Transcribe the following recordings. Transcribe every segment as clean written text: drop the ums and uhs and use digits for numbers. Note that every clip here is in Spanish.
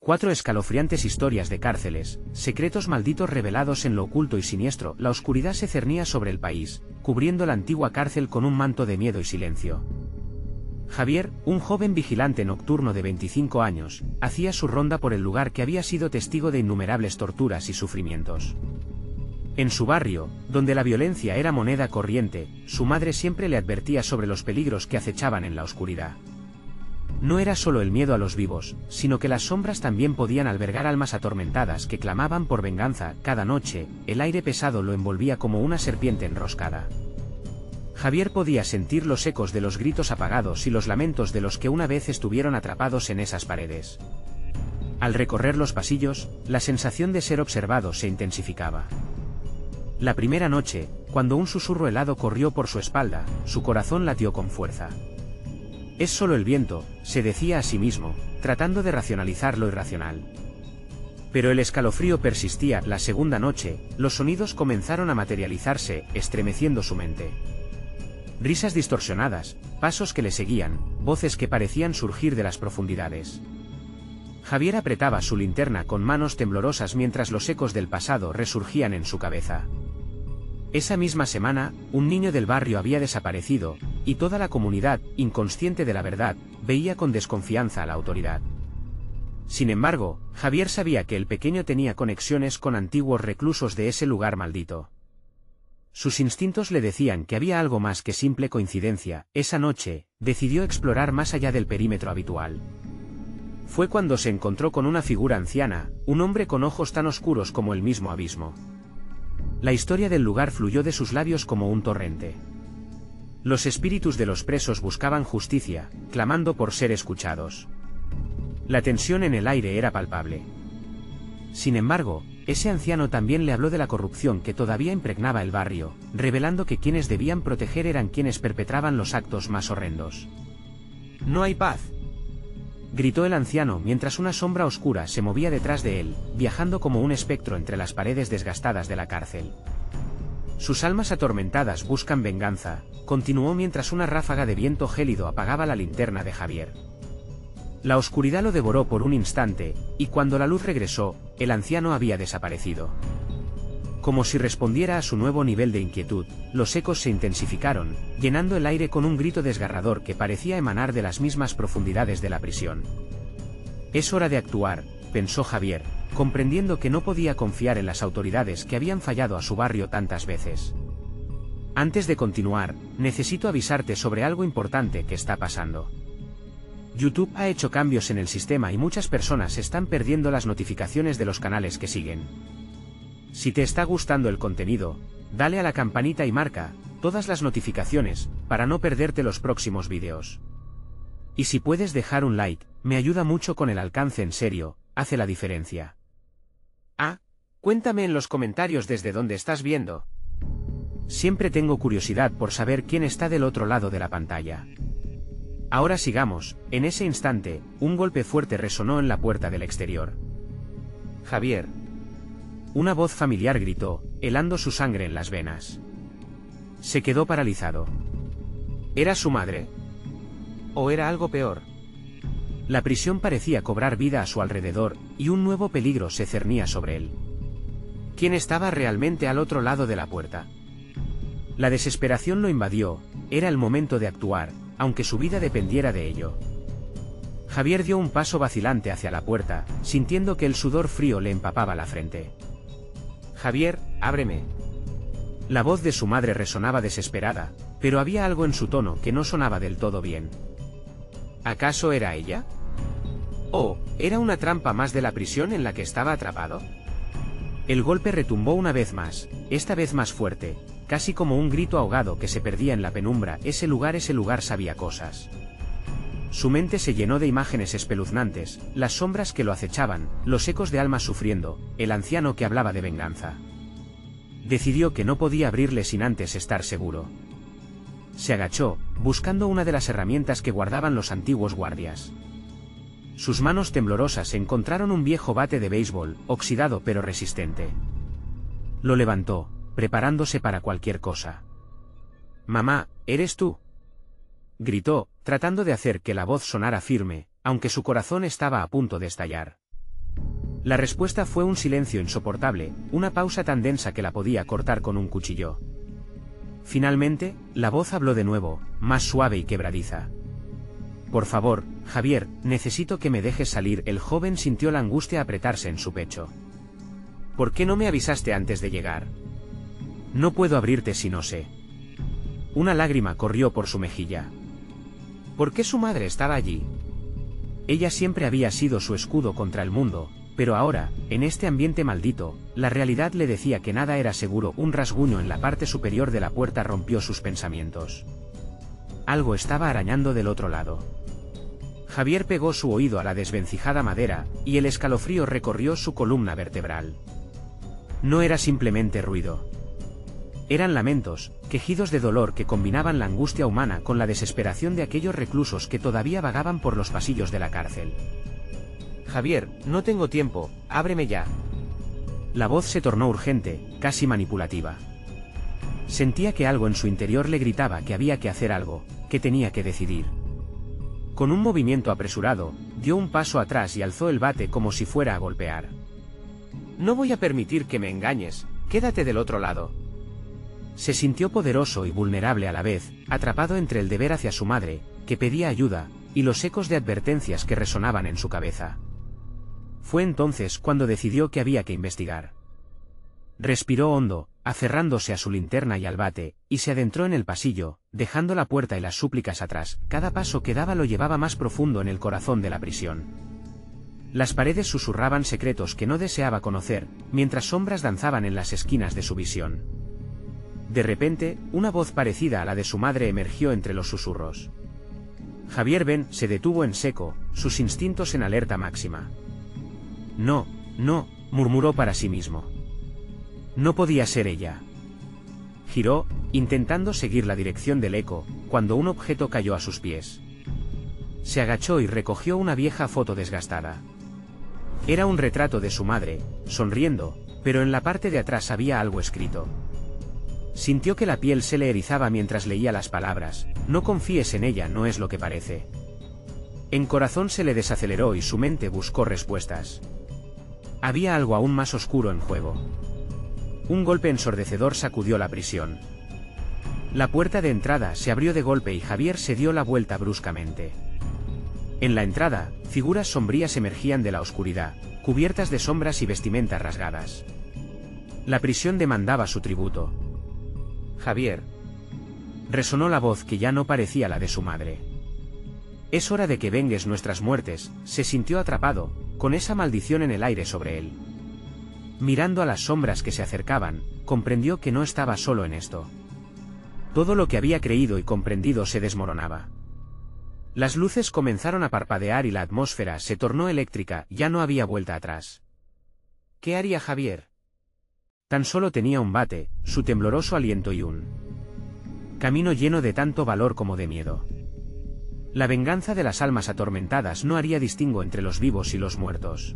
4 escalofriantes historias de cárceles, secretos malditos revelados en lo oculto y siniestro. La oscuridad se cernía sobre el país, cubriendo la antigua cárcel con un manto de miedo y silencio. Javier, un joven vigilante nocturno de 25 años, hacía su ronda por el lugar que había sido testigo de innumerables torturas y sufrimientos. En su barrio, donde la violencia era moneda corriente, su madre siempre le advertía sobre los peligros que acechaban en la oscuridad. No era solo el miedo a los vivos, sino que las sombras también podían albergar almas atormentadas que clamaban por venganza. Cada noche, el aire pesado lo envolvía como una serpiente enroscada. Javier podía sentir los ecos de los gritos apagados y los lamentos de los que una vez estuvieron atrapados en esas paredes. Al recorrer los pasillos, la sensación de ser observado se intensificaba. La primera noche, cuando un susurro helado corrió por su espalda, su corazón latió con fuerza. Es solo el viento, se decía a sí mismo, tratando de racionalizar lo irracional. Pero el escalofrío persistía. La segunda noche, los sonidos comenzaron a materializarse, estremeciendo su mente. Risas distorsionadas, pasos que le seguían, voces que parecían surgir de las profundidades. Javier apretaba su linterna con manos temblorosas mientras los ecos del pasado resurgían en su cabeza. Esa misma semana, un niño del barrio había desaparecido, y toda la comunidad, inconsciente de la verdad, veía con desconfianza a la autoridad. Sin embargo, Javier sabía que el pequeño tenía conexiones con antiguos reclusos de ese lugar maldito. Sus instintos le decían que había algo más que simple coincidencia. Esa noche, decidió explorar más allá del perímetro habitual. Fue cuando se encontró con una figura anciana, un hombre con ojos tan oscuros como el mismo abismo. La historia del lugar fluyó de sus labios como un torrente. Los espíritus de los presos buscaban justicia, clamando por ser escuchados. La tensión en el aire era palpable. Sin embargo, ese anciano también le habló de la corrupción que todavía impregnaba el barrio, revelando que quienes debían proteger eran quienes perpetraban los actos más horrendos. «No hay paz», gritó el anciano mientras una sombra oscura se movía detrás de él, viajando como un espectro entre las paredes desgastadas de la cárcel. «Sus almas atormentadas buscan venganza», continuó mientras una ráfaga de viento gélido apagaba la linterna de Javier. La oscuridad lo devoró por un instante, y cuando la luz regresó, el anciano había desaparecido. Como si respondiera a su nuevo nivel de inquietud, los ecos se intensificaron, llenando el aire con un grito desgarrador que parecía emanar de las mismas profundidades de la prisión. «Es hora de actuar», pensó Javier, comprendiendo que no podía confiar en las autoridades que habían fallado a su barrio tantas veces. «Antes de continuar, necesito avisarte sobre algo importante que está pasando. YouTube ha hecho cambios en el sistema y muchas personas están perdiendo las notificaciones de los canales que siguen. Si te está gustando el contenido, dale a la campanita y marca todas las notificaciones para no perderte los próximos vídeos. Y si puedes dejar un like, me ayuda mucho con el alcance. En serio, hace la diferencia. Cuéntame en los comentarios desde dónde estás viendo. Siempre tengo curiosidad por saber quién está del otro lado de la pantalla. Ahora sigamos». En ese instante, un golpe fuerte resonó en la puerta del exterior. «Javier». Una voz familiar gritó, helando su sangre en las venas. Se quedó paralizado. ¿Era su madre? ¿O era algo peor? La prisión parecía cobrar vida a su alrededor, y un nuevo peligro se cernía sobre él. ¿Quién estaba realmente al otro lado de la puerta? La desesperación lo invadió. Era el momento de actuar, aunque su vida dependiera de ello. Javier dio un paso vacilante hacia la puerta, sintiendo que el sudor frío le empapaba la frente. «Javier, ábreme». La voz de su madre resonaba desesperada, pero había algo en su tono que no sonaba del todo bien. ¿Acaso era ella? ¿O era una trampa más de la prisión en la que estaba atrapado? El golpe retumbó una vez más, esta vez más fuerte, casi como un grito ahogado que se perdía en la penumbra. Ese lugar sabía cosas. Su mente se llenó de imágenes espeluznantes, las sombras que lo acechaban, los ecos de almas sufriendo, el anciano que hablaba de venganza. Decidió que no podía abrirle sin antes estar seguro. Se agachó, buscando una de las herramientas que guardaban los antiguos guardias. Sus manos temblorosas encontraron un viejo bate de béisbol, oxidado pero resistente. Lo levantó, preparándose para cualquier cosa. «Mamá, ¿eres tú?», gritó, tratando de hacer que la voz sonara firme, aunque su corazón estaba a punto de estallar. La respuesta fue un silencio insoportable, una pausa tan densa que la podía cortar con un cuchillo. Finalmente, la voz habló de nuevo, más suave y quebradiza. Por favor, Javier, necesito que me dejes salir. El joven sintió la angustia apretarse en su pecho. ¿Por qué no me avisaste antes de llegar? No puedo abrirte si no sé. Una lágrima corrió por su mejilla. ¿Por qué su madre estaba allí? Ella siempre había sido su escudo contra el mundo, pero ahora, en este ambiente maldito, la realidad le decía que nada era seguro. Un rasguño en la parte superior de la puerta rompió sus pensamientos. Algo estaba arañando del otro lado. Javier pegó su oído a la desvencijada madera, y el escalofrío recorrió su columna vertebral. No era simplemente ruido. Eran lamentos, quejidos de dolor que combinaban la angustia humana con la desesperación de aquellos reclusos que todavía vagaban por los pasillos de la cárcel. Javier, no tengo tiempo, ábreme ya. La voz se tornó urgente, casi manipulativa. Sentía que algo en su interior le gritaba que había que hacer algo, que tenía que decidir. Con un movimiento apresurado, dio un paso atrás y alzó el bate como si fuera a golpear. No voy a permitir que me engañes, quédate del otro lado. Se sintió poderoso y vulnerable a la vez, atrapado entre el deber hacia su madre, que pedía ayuda, y los ecos de advertencias que resonaban en su cabeza. Fue entonces cuando decidió que había que investigar. Respiró hondo, aferrándose a su linterna y al bate, y se adentró en el pasillo, dejando la puerta y las súplicas atrás. Cada paso que daba lo llevaba más profundo en el corazón de la prisión. Las paredes susurraban secretos que no deseaba conocer, mientras sombras danzaban en las esquinas de su visión. De repente, una voz parecida a la de su madre emergió entre los susurros. Javier Ben se detuvo en seco, sus instintos en alerta máxima. No, no, murmuró para sí mismo. No podía ser ella. Giró, intentando seguir la dirección del eco, cuando un objeto cayó a sus pies. Se agachó y recogió una vieja foto desgastada. Era un retrato de su madre, sonriendo, pero en la parte de atrás había algo escrito. Sintió que la piel se le erizaba mientras leía las palabras: no confíes en ella, no es lo que parece. En corazón se le desaceleró y su mente buscó respuestas. Había algo aún más oscuro en juego. Un golpe ensordecedor sacudió la prisión. La puerta de entrada se abrió de golpe y Javier se dio la vuelta bruscamente. En la entrada, figuras sombrías emergían de la oscuridad, cubiertas de sombras y vestimentas rasgadas. La prisión demandaba su tributo. Javier. Resonó la voz que ya no parecía la de su madre. Es hora de que vengues nuestras muertes. Se sintió atrapado, con esa maldición en el aire sobre él. Mirando a las sombras que se acercaban, comprendió que no estaba solo en esto. Todo lo que había creído y comprendido se desmoronaba. Las luces comenzaron a parpadear y la atmósfera se tornó eléctrica, ya no había vuelta atrás. ¿Qué haría Javier? Tan solo tenía un bate, su tembloroso aliento y un camino lleno de tanto valor como de miedo. La venganza de las almas atormentadas no haría distingo entre los vivos y los muertos.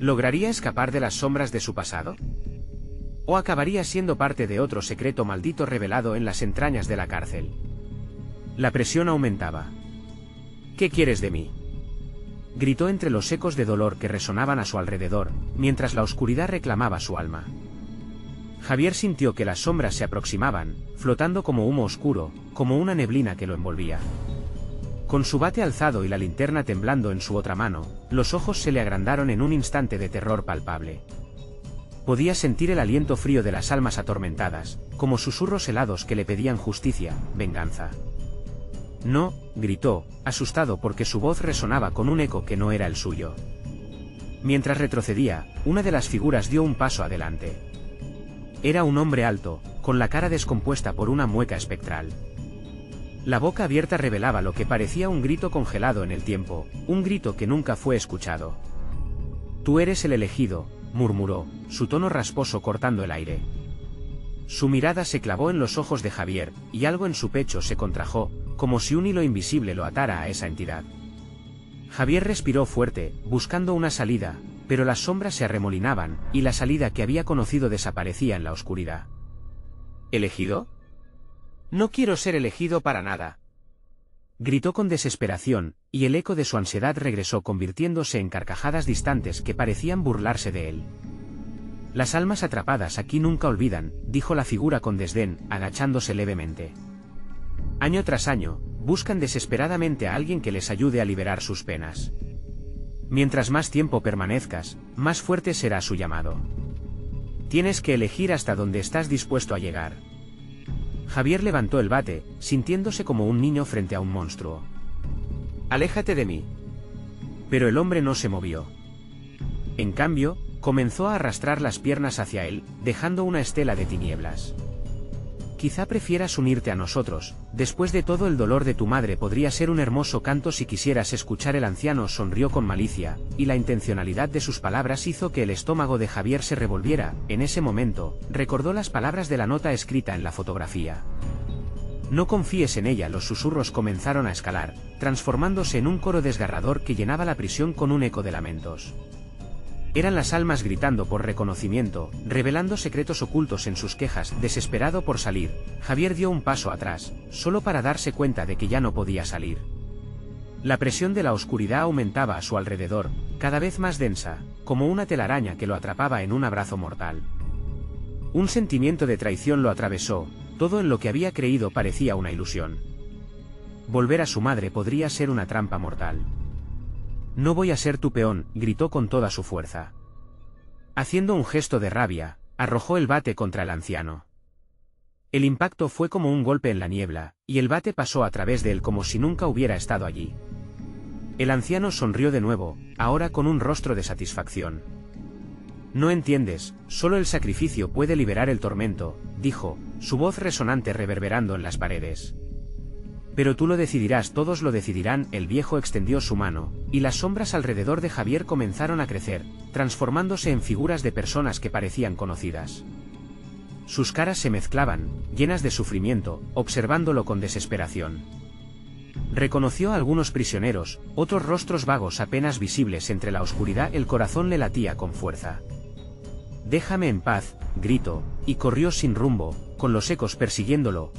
¿Lograría escapar de las sombras de su pasado? ¿O acabaría siendo parte de otro secreto maldito revelado en las entrañas de la cárcel? La presión aumentaba. ¿Qué quieres de mí?, gritó entre los ecos de dolor que resonaban a su alrededor, mientras la oscuridad reclamaba su alma. Javier sintió que las sombras se aproximaban, flotando como humo oscuro, como una neblina que lo envolvía. Con su bate alzado y la linterna temblando en su otra mano, los ojos se le agrandaron en un instante de terror palpable. Podía sentir el aliento frío de las almas atormentadas, como susurros helados que le pedían justicia, venganza. No, gritó, asustado porque su voz resonaba con un eco que no era el suyo. Mientras retrocedía, una de las figuras dio un paso adelante. Era un hombre alto, con la cara descompuesta por una mueca espectral. La boca abierta revelaba lo que parecía un grito congelado en el tiempo, un grito que nunca fue escuchado. Tú eres el elegido, murmuró, su tono rasposo cortando el aire. Su mirada se clavó en los ojos de Javier, y algo en su pecho se contrajo, como si un hilo invisible lo atara a esa entidad. Javier respiró fuerte, buscando una salida, pero las sombras se arremolinaban, y la salida que había conocido desaparecía en la oscuridad. ¿Elegido? No quiero ser elegido para nada. Gritó con desesperación, y el eco de su ansiedad regresó convirtiéndose en carcajadas distantes que parecían burlarse de él. Las almas atrapadas aquí nunca olvidan, dijo la figura con desdén, agachándose levemente. Año tras año, buscan desesperadamente a alguien que les ayude a liberar sus penas. Mientras más tiempo permanezcas, más fuerte será su llamado. Tienes que elegir hasta dónde estás dispuesto a llegar. Javier levantó el bate, sintiéndose como un niño frente a un monstruo. «Aléjate de mí». Pero el hombre no se movió. En cambio, comenzó a arrastrar las piernas hacia él, dejando una estela de tinieblas. «Quizá prefieras unirte a nosotros, después de todo el dolor de tu madre podría ser un hermoso canto si quisieras escuchar». El anciano sonrió con malicia, y la intencionalidad de sus palabras hizo que el estómago de Javier se revolviera. En ese momento, recordó las palabras de la nota escrita en la fotografía. «No confíes en ella». Los susurros comenzaron a escalar, transformándose en un coro desgarrador que llenaba la prisión con un eco de lamentos. Eran las almas gritando por reconocimiento, revelando secretos ocultos en sus quejas. Desesperado por salir, Javier dio un paso atrás, solo para darse cuenta de que ya no podía salir. La presión de la oscuridad aumentaba a su alrededor, cada vez más densa, como una telaraña que lo atrapaba en un abrazo mortal. Un sentimiento de traición lo atravesó, todo en lo que había creído parecía una ilusión. Volver a su madre podría ser una trampa mortal. «No voy a ser tu peón», gritó con toda su fuerza. Haciendo un gesto de rabia, arrojó el bate contra el anciano. El impacto fue como un golpe en la niebla, y el bate pasó a través de él como si nunca hubiera estado allí. El anciano sonrió de nuevo, ahora con un rostro de satisfacción. «No entiendes, solo el sacrificio puede liberar el tormento», dijo, su voz resonante reverberando en las paredes. «Pero tú lo decidirás, todos lo decidirán». El viejo extendió su mano, y las sombras alrededor de Javier comenzaron a crecer, transformándose en figuras de personas que parecían conocidas. Sus caras se mezclaban, llenas de sufrimiento, observándolo con desesperación. Reconoció a algunos prisioneros, otros rostros vagos apenas visibles entre la oscuridad. El corazón le latía con fuerza. «Déjame en paz», gritó, y corrió sin rumbo, con los ecos persiguiéndolo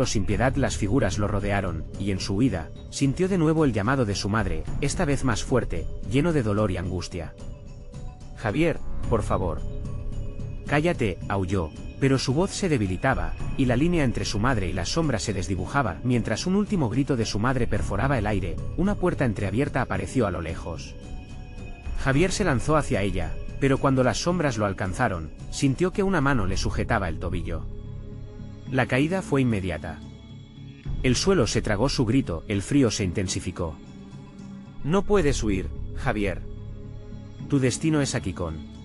sin piedad. Las figuras lo rodearon, y en su huida, sintió de nuevo el llamado de su madre, esta vez más fuerte, lleno de dolor y angustia. «Javier, por favor». «Cállate», aulló, pero su voz se debilitaba, y la línea entre su madre y la sombra se desdibujaba. Mientras un último grito de su madre perforaba el aire, una puerta entreabierta apareció a lo lejos. Javier se lanzó hacia ella, pero cuando las sombras lo alcanzaron, sintió que una mano le sujetaba el tobillo. La caída fue inmediata. El suelo se tragó su grito, el frío se intensificó. «No puedes huir, Javier. Tu destino es aquí con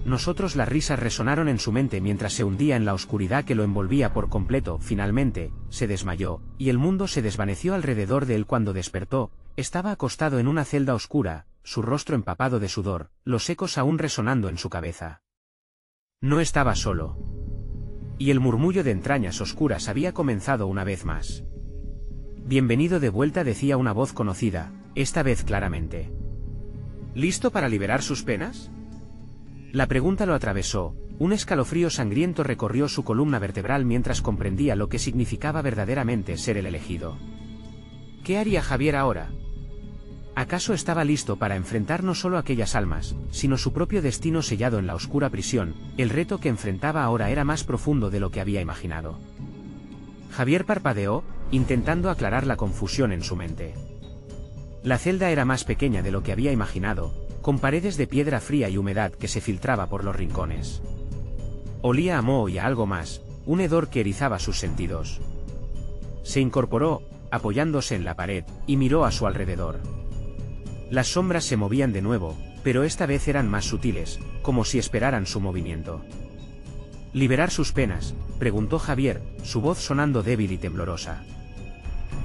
nosotros». Las risas resonaron en su mente mientras se hundía en la oscuridad que lo envolvía por completo. Finalmente, se desmayó, y el mundo se desvaneció alrededor de él. Cuando despertó, estaba acostado en una celda oscura, su rostro empapado de sudor, los ecos aún resonando en su cabeza. No estaba solo. Y el murmullo de entrañas oscuras había comenzado una vez más. «Bienvenido de vuelta», decía una voz conocida, esta vez claramente. «¿Listo para liberar sus penas?». La pregunta lo atravesó, un escalofrío sangriento recorrió su columna vertebral mientras comprendía lo que significaba verdaderamente ser el elegido. ¿Qué haría Javier ahora? ¿Acaso estaba listo para enfrentar no solo aquellas almas, sino su propio destino sellado en la oscura prisión? El reto que enfrentaba ahora era más profundo de lo que había imaginado. Javier parpadeó, intentando aclarar la confusión en su mente. La celda era más pequeña de lo que había imaginado, con paredes de piedra fría y humedad que se filtraba por los rincones. Olía a moho y a algo más, un hedor que erizaba sus sentidos. Se incorporó, apoyándose en la pared, y miró a su alrededor. Las sombras se movían de nuevo, pero esta vez eran más sutiles, como si esperaran su movimiento. «¿Liberar sus penas?», preguntó Javier, su voz sonando débil y temblorosa.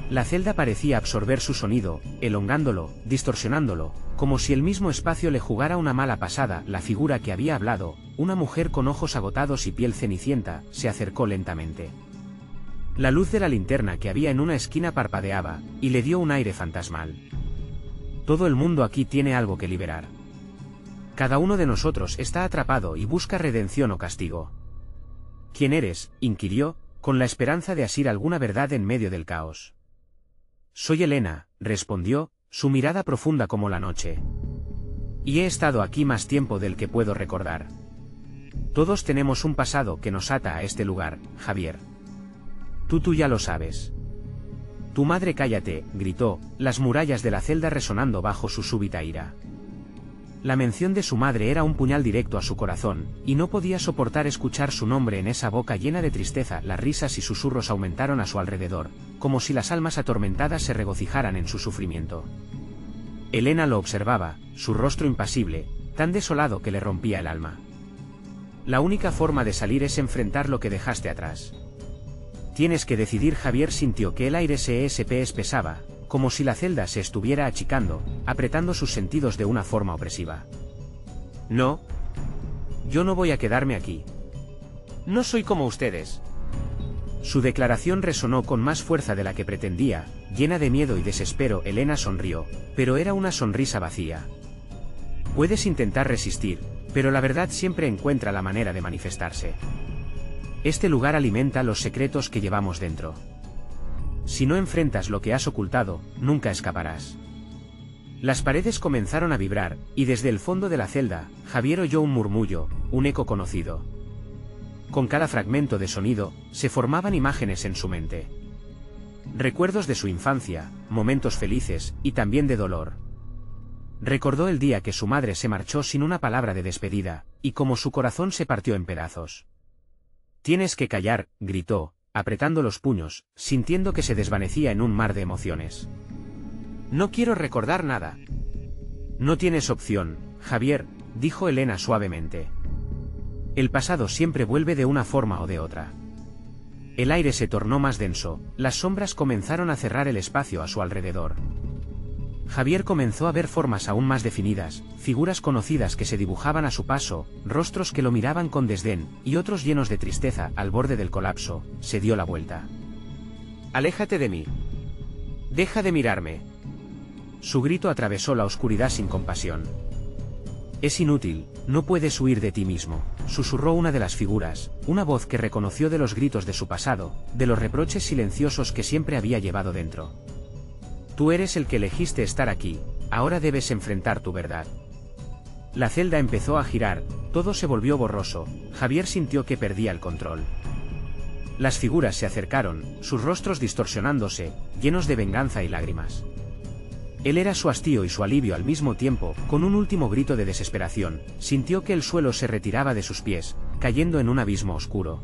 La celda parecía absorber su sonido, elongándolo, distorsionándolo, como si el mismo espacio le jugara una mala pasada. La figura que había hablado, una mujer con ojos agotados y piel cenicienta, se acercó lentamente. La luz de la linterna que había en una esquina parpadeaba, y le dio un aire fantasmal. «Todo el mundo aquí tiene algo que liberar. Cada uno de nosotros está atrapado y busca redención o castigo». «¿Quién eres?», inquirió, con la esperanza de asir alguna verdad en medio del caos. Soy Elena, respondió, su mirada profunda como la noche. Y he estado aquí más tiempo del que puedo recordar. Todos tenemos un pasado que nos ata a este lugar, Javier. Tú ya lo sabes. Tu madre, cállate, gritó, las murallas de la celda resonando bajo su súbita ira. La mención de su madre era un puñal directo a su corazón, y no podía soportar escuchar su nombre en esa boca llena de tristeza. Las risas y susurros aumentaron a su alrededor, como si las almas atormentadas se regocijaran en su sufrimiento. Elena lo observaba, su rostro impasible, tan desolado que le rompía el alma. La única forma de salir es enfrentar lo que dejaste atrás. Tienes que decidir. Javier sintió que el aire se espesaba, como si la celda se estuviera achicando, apretando sus sentidos de una forma opresiva. No. Yo no voy a quedarme aquí. No soy como ustedes. Su declaración resonó con más fuerza de la que pretendía, llena de miedo y desespero. Elena sonrió, pero era una sonrisa vacía. Puedes intentar resistir, pero la verdad siempre encuentra la manera de manifestarse. Este lugar alimenta los secretos que llevamos dentro. Si no enfrentas lo que has ocultado, nunca escaparás. Las paredes comenzaron a vibrar, y desde el fondo de la celda, Javier oyó un murmullo, un eco conocido. Con cada fragmento de sonido, se formaban imágenes en su mente. Recuerdos de su infancia, momentos felices, y también de dolor. Recordó el día que su madre se marchó sin una palabra de despedida, y cómo su corazón se partió en pedazos. Tienes que callar, gritó, apretando los puños, sintiendo que se desvanecía en un mar de emociones. No quiero recordar nada. No tienes opción, Javier, dijo Elena suavemente. El pasado siempre vuelve de una forma o de otra. El aire se tornó más denso, las sombras comenzaron a cerrar el espacio a su alrededor. Javier comenzó a ver formas aún más definidas, figuras conocidas que se dibujaban a su paso, rostros que lo miraban con desdén, y otros llenos de tristeza. Al borde del colapso, se dio la vuelta. Aléjate de mí. Deja de mirarme. Su grito atravesó la oscuridad sin compasión. Es inútil, no puedes huir de ti mismo, susurró una de las figuras, una voz que reconoció de los gritos de su pasado, de los reproches silenciosos que siempre había llevado dentro. Tú eres el que elegiste estar aquí, ahora debes enfrentar tu verdad. La celda empezó a girar, todo se volvió borroso, Javier sintió que perdía el control. Las figuras se acercaron, sus rostros distorsionándose, llenos de venganza y lágrimas. Él era su hastío y su alivio al mismo tiempo. Con un último grito de desesperación, sintió que el suelo se retiraba de sus pies, cayendo en un abismo oscuro.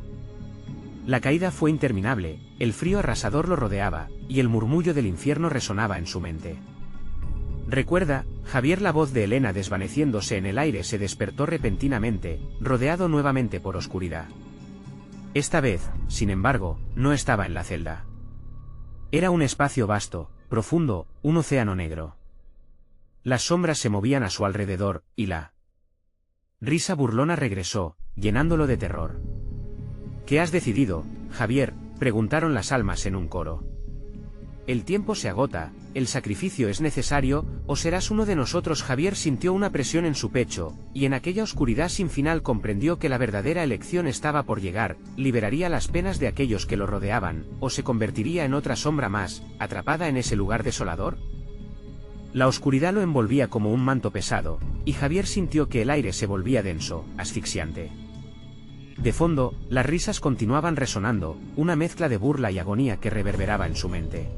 La caída fue interminable, el frío arrasador lo rodeaba, y el murmullo del infierno resonaba en su mente. Recuerda, Javier. La voz de Elena desvaneciéndose en el aire se despertó repentinamente, rodeado nuevamente por oscuridad. Esta vez, sin embargo, no estaba en la celda. Era un espacio vasto, profundo, un océano negro. Las sombras se movían a su alrededor, y la risa burlona regresó, llenándolo de terror. ¿Qué has decidido, Javier?, preguntaron las almas en un coro. El tiempo se agota, el sacrificio es necesario, o serás uno de nosotros. Javier sintió una presión en su pecho, y en aquella oscuridad sin final comprendió que la verdadera elección estaba por llegar. Liberaría las penas de aquellos que lo rodeaban, o se convertiría en otra sombra más, atrapada en ese lugar desolador. La oscuridad lo envolvía como un manto pesado, y Javier sintió que el aire se volvía denso, asfixiante. De fondo, las risas continuaban resonando, una mezcla de burla y agonía que reverberaba en su mente.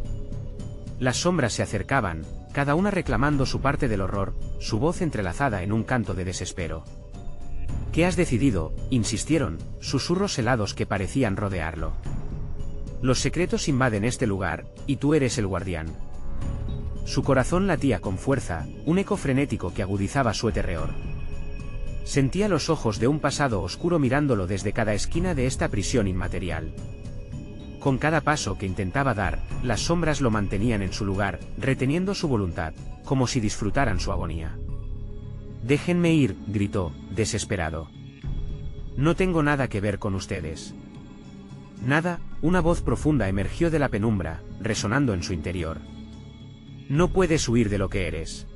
Las sombras se acercaban, cada una reclamando su parte del horror, su voz entrelazada en un canto de desespero. ¿Qué has decidido?, insistieron, susurros helados que parecían rodearlo. Los secretos invaden este lugar, y tú eres el guardián. Su corazón latía con fuerza, un eco frenético que agudizaba su terror. Sentía los ojos de un pasado oscuro mirándolo desde cada esquina de esta prisión inmaterial. Con cada paso que intentaba dar, las sombras lo mantenían en su lugar, reteniendo su voluntad, como si disfrutaran su agonía. «Déjenme ir», gritó, desesperado. «No tengo nada que ver con ustedes». Nada. Una voz profunda emergió de la penumbra, resonando en su interior. «No puedes huir de lo que eres.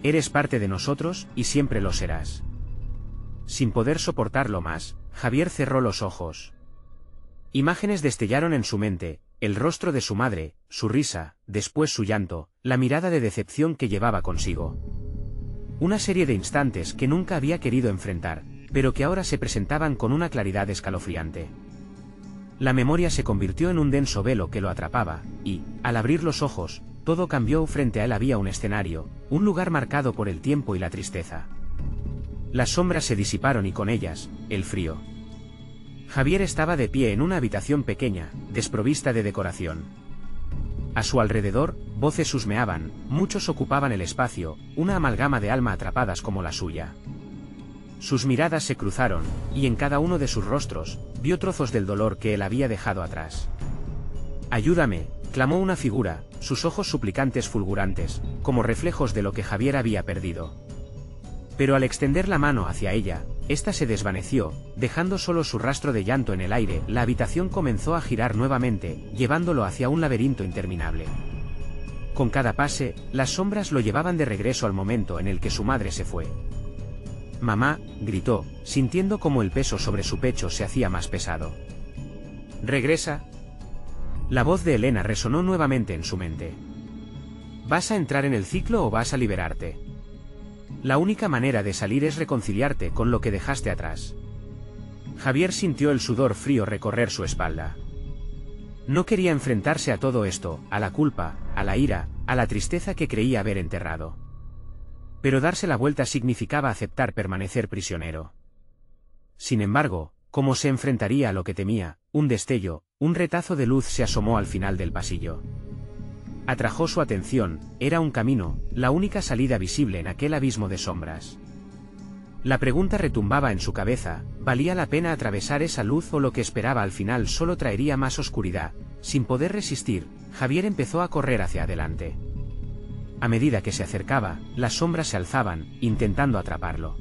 Eres parte de nosotros, y siempre lo serás». Sin poder soportarlo más, Javier cerró los ojos. Imágenes destellaron en su mente, el rostro de su madre, su risa, después su llanto, la mirada de decepción que llevaba consigo. Una serie de instantes que nunca había querido enfrentar, pero que ahora se presentaban con una claridad escalofriante. La memoria se convirtió en un denso velo que lo atrapaba, y, al abrir los ojos, todo cambió. Frente a él había un escenario, un lugar marcado por el tiempo y la tristeza. Las sombras se disiparon y con ellas, el frío. Javier estaba de pie en una habitación pequeña, desprovista de decoración. A su alrededor, voces husmeaban, muchos ocupaban el espacio, una amalgama de alma atrapadas como la suya. Sus miradas se cruzaron, y en cada uno de sus rostros, vio trozos del dolor que él había dejado atrás. «Ayúdame», clamó una figura, sus ojos suplicantes fulgurantes, como reflejos de lo que Javier había perdido. Pero al extender la mano hacia ella, ésta se desvaneció, dejando solo su rastro de llanto en el aire. La habitación comenzó a girar nuevamente, llevándolo hacia un laberinto interminable. Con cada pase, las sombras lo llevaban de regreso al momento en el que su madre se fue. «Mamá», gritó, sintiendo como el peso sobre su pecho se hacía más pesado. «¿Regresa?» La voz de Elena resonó nuevamente en su mente. «¿Vas a entrar en el ciclo o vas a liberarte? La única manera de salir es reconciliarte con lo que dejaste atrás». Javier sintió el sudor frío recorrer su espalda. No quería enfrentarse a todo esto, a la culpa, a la ira, a la tristeza que creía haber enterrado. Pero darse la vuelta significaba aceptar permanecer prisionero. Sin embargo, ¿cómo se enfrentaría a lo que temía? Un destello, un retazo de luz se asomó al final del pasillo. Atrajo su atención, era un camino, la única salida visible en aquel abismo de sombras. La pregunta retumbaba en su cabeza, ¿valía la pena atravesar esa luz o lo que esperaba al final solo traería más oscuridad? Sin poder resistir, Javier empezó a correr hacia adelante. A medida que se acercaba, las sombras se alzaban, intentando atraparlo.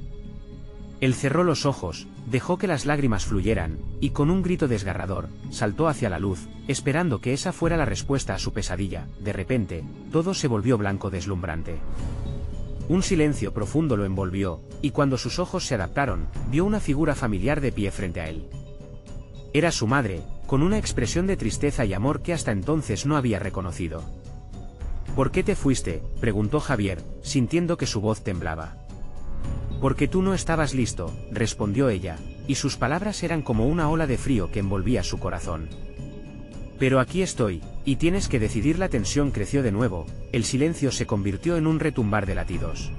Él cerró los ojos, dejó que las lágrimas fluyeran, y con un grito desgarrador, saltó hacia la luz, esperando que esa fuera la respuesta a su pesadilla. De repente, todo se volvió blanco deslumbrante. Un silencio profundo lo envolvió, y cuando sus ojos se adaptaron, vio una figura familiar de pie frente a él. Era su madre, con una expresión de tristeza y amor que hasta entonces no había reconocido. «¿Por qué te fuiste?», preguntó Javier, sintiendo que su voz temblaba. «Porque tú no estabas listo», respondió ella, y sus palabras eran como una ola de frío que envolvía su corazón. «Pero aquí estoy, y tienes que decidir». La tensión creció de nuevo, el silencio se convirtió en un retumbar de latidos.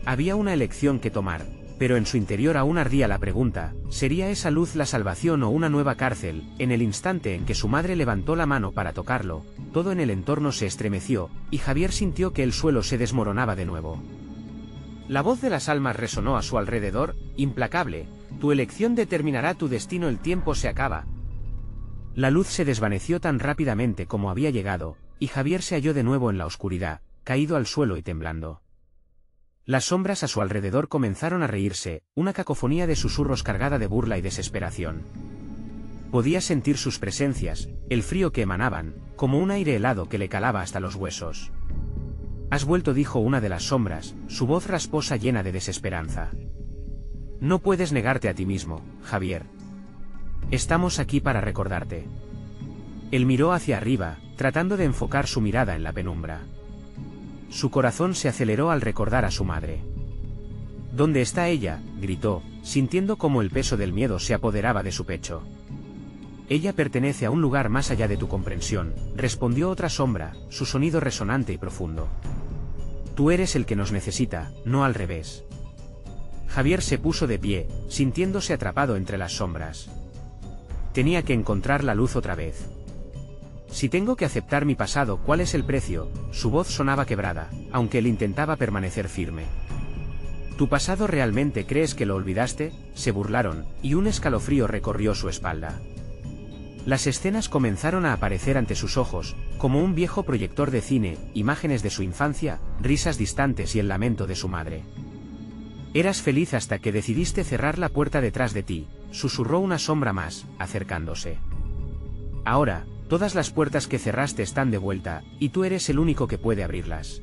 Había una elección que tomar, pero en su interior aún ardía la pregunta, ¿sería esa luz la salvación o una nueva cárcel? En el instante en que su madre levantó la mano para tocarlo, todo en el entorno se estremeció, y Javier sintió que el suelo se desmoronaba de nuevo. La voz de las almas resonó a su alrededor, implacable: «Tu elección determinará tu destino, el tiempo se acaba». La luz se desvaneció tan rápidamente como había llegado, y Javier se halló de nuevo en la oscuridad, caído al suelo y temblando. Las sombras a su alrededor comenzaron a reírse, una cacofonía de susurros cargada de burla y desesperación. Podía sentir sus presencias, el frío que emanaban, como un aire helado que le calaba hasta los huesos. «Has vuelto», dijo una de las sombras, su voz rasposa llena de desesperanza. «No puedes negarte a ti mismo, Javier. Estamos aquí para recordarte». Él miró hacia arriba, tratando de enfocar su mirada en la penumbra. Su corazón se aceleró al recordar a su madre. «¿Dónde está ella?», gritó, sintiendo cómo el peso del miedo se apoderaba de su pecho. «Ella pertenece a un lugar más allá de tu comprensión», respondió otra sombra, su sonido resonante y profundo. «Tú eres el que nos necesita, no al revés». Javier se puso de pie, sintiéndose atrapado entre las sombras. Tenía que encontrar la luz otra vez. «Si tengo que aceptar mi pasado, ¿cuál es el precio?». Su voz sonaba quebrada, aunque él intentaba permanecer firme. «¿Tu pasado realmente crees que lo olvidaste?», se burlaron, y un escalofrío recorrió su espalda. Las escenas comenzaron a aparecer ante sus ojos, como un viejo proyector de cine, imágenes de su infancia, risas distantes y el lamento de su madre. «Eras feliz hasta que decidiste cerrar la puerta detrás de ti», susurró una sombra más, acercándose. «Ahora, todas las puertas que cerraste están de vuelta, y tú eres el único que puede abrirlas».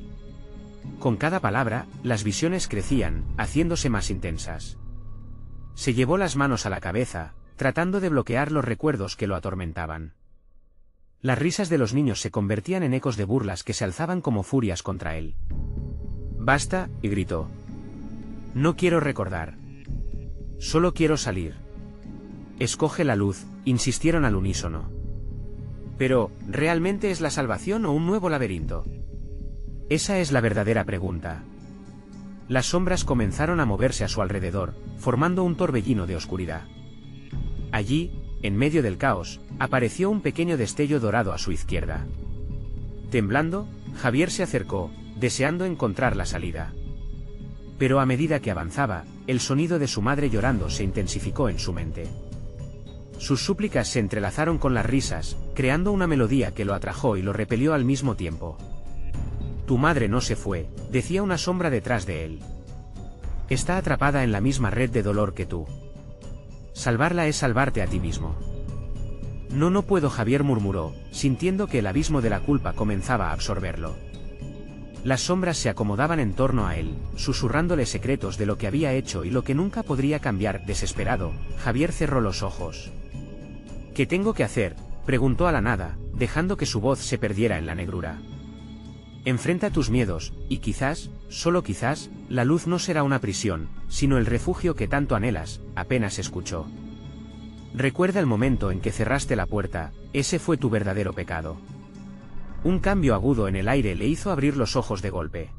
Con cada palabra, las visiones crecían, haciéndose más intensas. Se llevó las manos a la cabeza, tratando de bloquear los recuerdos que lo atormentaban. Las risas de los niños se convertían en ecos de burlas que se alzaban como furias contra él. «Basta», y gritó. «No quiero recordar. Solo quiero salir». «Escoge la luz», insistieron al unísono. «Pero, ¿realmente es la salvación o un nuevo laberinto? Esa es la verdadera pregunta». Las sombras comenzaron a moverse a su alrededor, formando un torbellino de oscuridad. Allí, en medio del caos, apareció un pequeño destello dorado a su izquierda. Temblando, Javier se acercó, deseando encontrar la salida. Pero a medida que avanzaba, el sonido de su madre llorando se intensificó en su mente. Sus súplicas se entrelazaron con las risas, creando una melodía que lo atrajo y lo repelió al mismo tiempo. «Tu madre no se fue», decía una sombra detrás de él. «Está atrapada en la misma red de dolor que tú. Salvarla es salvarte a ti mismo». No puedo», Javier murmuró, sintiendo que el abismo de la culpa comenzaba a absorberlo. Las sombras se acomodaban en torno a él, susurrándole secretos de lo que había hecho y lo que nunca podría cambiar. Desesperado, Javier cerró los ojos. «¿Qué tengo que hacer?», preguntó a la nada, dejando que su voz se perdiera en la negrura. «Enfrenta tus miedos, y quizás, solo quizás, la luz no será una prisión, sino el refugio que tanto anhelas», apenas escuchó. «Recuerda el momento en que cerraste la puerta, ese fue tu verdadero pecado». Un cambio agudo en el aire le hizo abrir los ojos de golpe.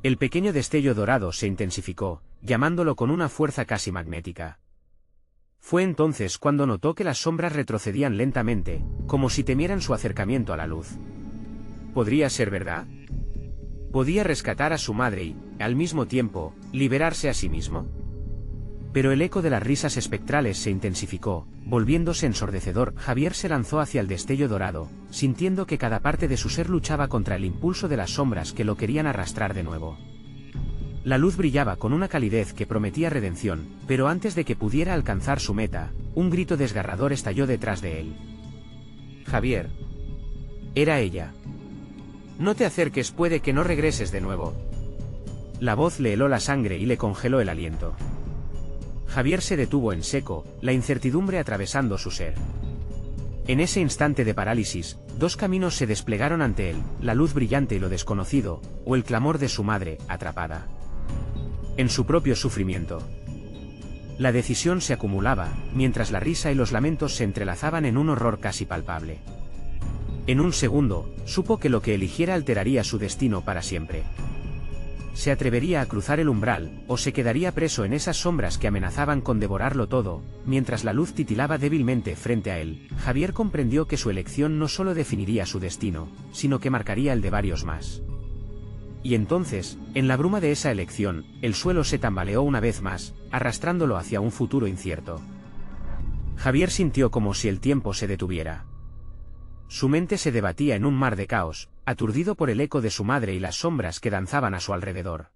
El pequeño destello dorado se intensificó, llamándolo con una fuerza casi magnética. Fue entonces cuando notó que las sombras retrocedían lentamente, como si temieran su acercamiento a la luz. ¿Podría ser verdad? ¿Podía rescatar a su madre y, al mismo tiempo, liberarse a sí mismo? Pero el eco de las risas espectrales se intensificó, volviéndose ensordecedor. Javier se lanzó hacia el destello dorado, sintiendo que cada parte de su ser luchaba contra el impulso de las sombras que lo querían arrastrar de nuevo. La luz brillaba con una calidez que prometía redención, pero antes de que pudiera alcanzar su meta, un grito desgarrador estalló detrás de él. «Javier». Era ella. «No te acerques, puede que no regreses de nuevo». La voz le heló la sangre y le congeló el aliento. Javier se detuvo en seco, la incertidumbre atravesando su ser. En ese instante de parálisis, dos caminos se desplegaron ante él, la luz brillante y lo desconocido, o el clamor de su madre, atrapada en su propio sufrimiento. La decisión se acumulaba, mientras la risa y los lamentos se entrelazaban en un horror casi palpable. En un segundo, supo que lo que eligiera alteraría su destino para siempre. Se atrevería a cruzar el umbral, o se quedaría preso en esas sombras que amenazaban con devorarlo todo. Mientras la luz titilaba débilmente frente a él, Javier comprendió que su elección no solo definiría su destino, sino que marcaría el de varios más. Y entonces, en la bruma de esa elección, el suelo se tambaleó una vez más, arrastrándolo hacia un futuro incierto. Javier sintió como si el tiempo se detuviera. Su mente se debatía en un mar de caos, aturdido por el eco de su madre y las sombras que danzaban a su alrededor.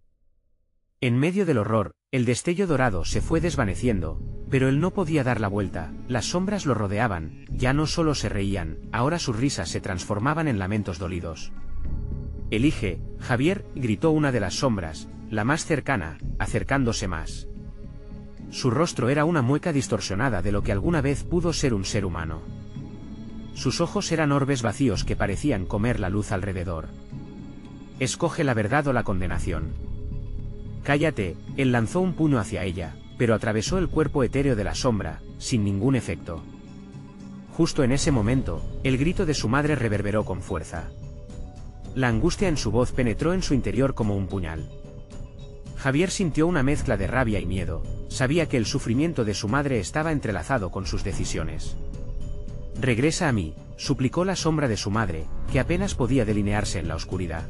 En medio del horror, el destello dorado se fue desvaneciendo, pero él no podía dar la vuelta. Las sombras lo rodeaban, ya no solo se reían, ahora sus risas se transformaban en lamentos dolidos. «Elige, Javier», gritó una de las sombras, la más cercana, acercándose más. Su rostro era una mueca distorsionada de lo que alguna vez pudo ser un ser humano. Sus ojos eran orbes vacíos que parecían comer la luz alrededor. «Escoge la verdad o la condenación». «Cállate», él lanzó un puño hacia ella, pero atravesó el cuerpo etéreo de la sombra, sin ningún efecto. Justo en ese momento, el grito de su madre reverberó con fuerza. La angustia en su voz penetró en su interior como un puñal. Javier sintió una mezcla de rabia y miedo, sabía que el sufrimiento de su madre estaba entrelazado con sus decisiones. «Regresa a mí», suplicó la sombra de su madre, que apenas podía delinearse en la oscuridad.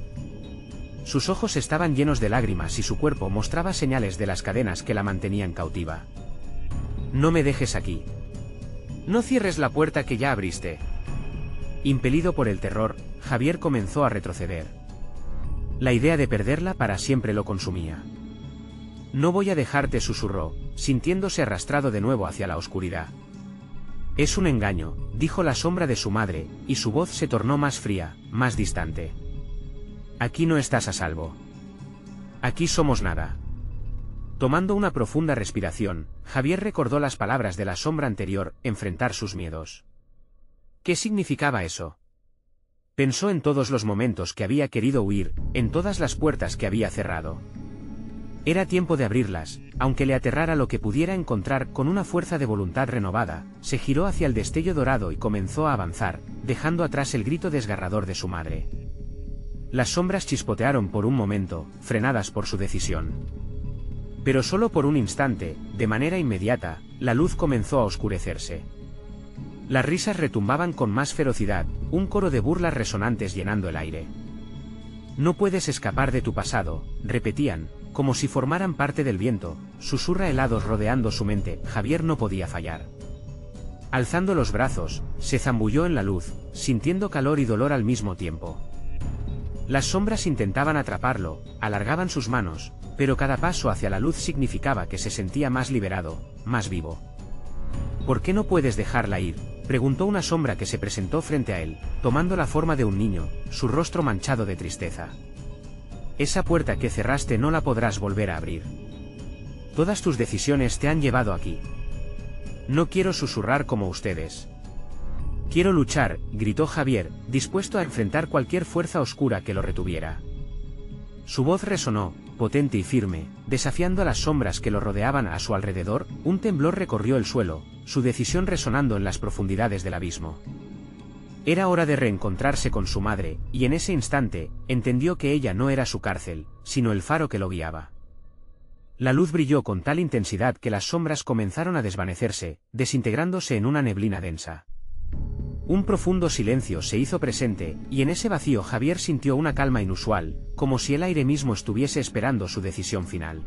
Sus ojos estaban llenos de lágrimas y su cuerpo mostraba señales de las cadenas que la mantenían cautiva. «No me dejes aquí. No cierres la puerta que ya abriste». Impelido por el terror, Javier comenzó a retroceder. La idea de perderla para siempre lo consumía. «No voy a dejarte», susurró, sintiéndose arrastrado de nuevo hacia la oscuridad. «Es un engaño», dijo la sombra de su madre, y su voz se tornó más fría, más distante. «Aquí no estás a salvo. Aquí somos nada». Tomando una profunda respiración, Javier recordó las palabras de la sombra anterior, enfrentar sus miedos. ¿Qué significaba eso? Pensó en todos los momentos que había querido huir, en todas las puertas que había cerrado. Era tiempo de abrirlas, aunque le aterrara lo que pudiera encontrar. Con una fuerza de voluntad renovada, se giró hacia el destello dorado y comenzó a avanzar, dejando atrás el grito desgarrador de su madre. Las sombras chispotearon por un momento, frenadas por su decisión. Pero solo por un instante, de manera inmediata, la luz comenzó a oscurecerse. Las risas retumbaban con más ferocidad, un coro de burlas resonantes llenando el aire. No puedes escapar de tu pasado, repetían, como si formaran parte del viento, susurra helados rodeando su mente. Javier no podía fallar. Alzando los brazos, se zambulló en la luz, sintiendo calor y dolor al mismo tiempo. Las sombras intentaban atraparlo, alargaban sus manos, pero cada paso hacia la luz significaba que se sentía más liberado, más vivo. ¿Por qué no puedes dejarla ir?, preguntó una sombra que se presentó frente a él, tomando la forma de un niño, su rostro manchado de tristeza. Esa puerta que cerraste no la podrás volver a abrir. Todas tus decisiones te han llevado aquí. No quiero susurrar como ustedes. Quiero luchar, gritó Javier, dispuesto a enfrentar cualquier fuerza oscura que lo retuviera. Su voz resonó, potente y firme, desafiando a las sombras que lo rodeaban a su alrededor. Un temblor recorrió el suelo, su decisión resonando en las profundidades del abismo. Era hora de reencontrarse con su madre, y en ese instante, entendió que ella no era su cárcel, sino el faro que lo guiaba. La luz brilló con tal intensidad que las sombras comenzaron a desvanecerse, desintegrándose en una neblina densa. Un profundo silencio se hizo presente, y en ese vacío Javier sintió una calma inusual, como si el aire mismo estuviese esperando su decisión final.